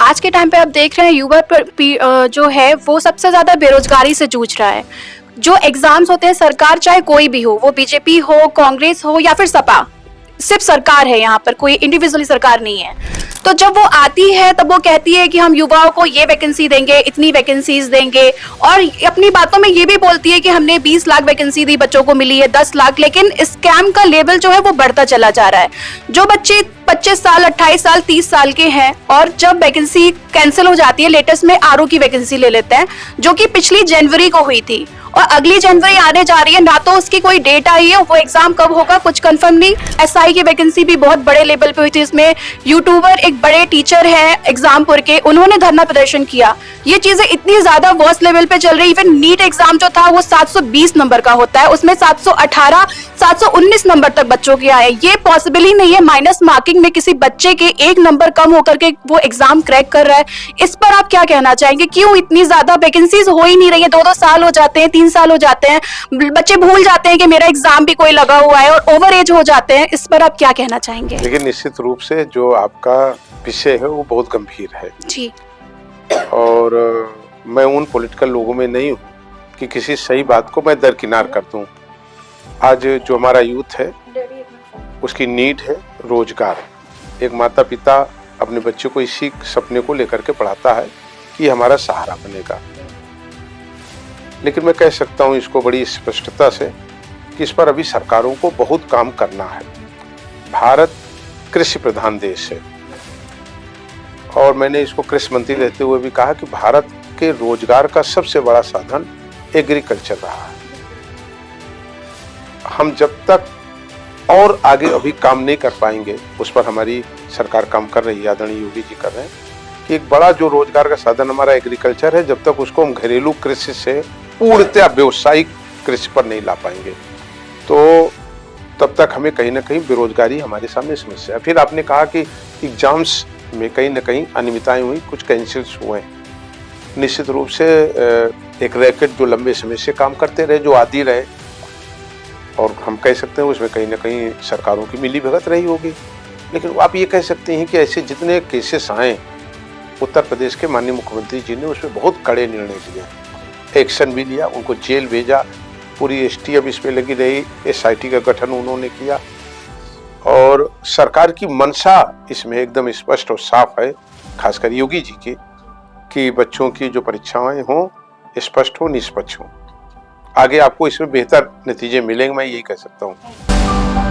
आज के टाइम पे आप देख रहे हैं जो है वो सबसे ज़्यादा बेरोजगारी से जूझ रहा है। जो एग्जाम्स होते हैं, सरकार चाहे कोई भी हो, वो बीजेपी हो, कांग्रेस हो या फिर सपा, सिर्फ सरकार है यहाँ पर, कोई इंडिविजुअली सरकार नहीं है। तो जब वो आती है तब वो कहती है कि हम युवाओं को ये वैकेंसी देंगे, इतनी वैकेंसीज देंगे, और अपनी बातों में ये भी बोलती है कि हमने 20 लाख वैकेंसी दी, बच्चों को मिली है 10 लाख। लेकिन स्कैम का लेवल जो है वो बढ़ता चला जा रहा है। जो बच्चे 25 साल, 28 साल, 30 साल के हैं और जब वैकेंसी कैंसिल हो जाती है, लेटेस्ट में आरओ की वैकेंसी ले लेते हैं जो कि पिछली जनवरी को हुई थी और अगली जनवरी आने जा रही है, ना तो उसकी कोई डेट आई है, वो एग्जाम कब होगा कुछ कंफर्म नहीं। एसआई की वैकेंसी भी बहुत बड़े लेवल पे हुई थी, इसमें यूट्यूबर एक बड़े टीचर है एग्जामपुर के, उन्होंने धरना प्रदर्शन किया। ये चीजें इतनी ज्यादा वर्स्ट लेवल पे चल रही। इवन नीट एग्जाम जो था वो 720 नंबर का होता है, उसमें 718, 719 नंबर तक बच्चों के आए। ये पॉसिबल ही नहीं है, माइनस मार्किंग में किसी बच्चे के एक नंबर कम होकर के वो एग्जाम क्रैक कर रहा है। इस पर आप क्या कहना चाहेंगे? क्यों इतनी ज्यादा वैकेंसीज हो ही नहीं रही है? 2-2 साल हो जाते हैं, 3 साल हो जाते हैं, बच्चे भूल जाते हैं कि मेरा एग्जाम भी कोई लगा हुआ है और ओवर एज हो जाते हैं। इस पर आप क्या कहना चाहेंगे? लेकिन निश्चित रूप से जो आपका विषय है वो बहुत गंभीर है जी। और मैं उन पॉलिटिकल लोगों में नहीं हूँ कि किसी सही बात को मैं दरकिनार कर दूं। आज जो हमारा यूथ है उसकी नीड है रोजगार। एक माता पिता अपने बच्चे को इसी सपने को लेकर के पढ़ाता है कि हमारा सहारा बनेगा। लेकिन मैं कह सकता हूँ इसको बड़ी स्पष्टता से कि इस पर अभी सरकारों को बहुत काम करना है। भारत कृषि प्रधान देश है और मैंने इसको कृषि मंत्री रहते हुए भी कहा कि भारत के रोजगार का सबसे बड़ा साधन एग्रीकल्चर रहा है। हम जब तक और आगे अभी काम नहीं कर पाएंगे, उस पर हमारी सरकार काम कर रही है, आदरणीय योगी जी कर रहे हैं कि एक बड़ा जो रोजगार का साधन हमारा एग्रीकल्चर है, जब तक उसको हम घरेलू कृषि से पूर्णतः व्यावसायिक कृषि पर नहीं ला पाएंगे तो तब तक हमें कहीं ना कहीं बेरोजगारी हमारे सामने समस्या है। फिर आपने कहा कि एग्जाम्स में कहीं ना कहीं अनियमितताएं हुई, कुछ कैंसिल्स हुए। निश्चित रूप से एक रैकेट जो लंबे समय से काम करते रहे, जो आदी रहे, और हम कह सकते हैं उसमें कहीं ना कहीं सरकारों की मिली भगत रही होगी। लेकिन आप ये कह सकते हैं कि ऐसे जितने केसेस आए, उत्तर प्रदेश के माननीय मुख्यमंत्री जी ने उसमें बहुत कड़े निर्णय लिए, एक्शन भी लिया, उनको जेल भेजा, पूरी एसटीएफ इस पे लगी रही, एसआईटी का गठन उन्होंने किया और सरकार की मंशा इसमें एकदम स्पष्ट और साफ है, खासकर योगी जी की, कि बच्चों की जो परीक्षाएं हों स्पष्ट हो, निष्पक्ष हो। आगे आपको इसमें बेहतर नतीजे मिलेंगे, मैं यही कह सकता हूँ।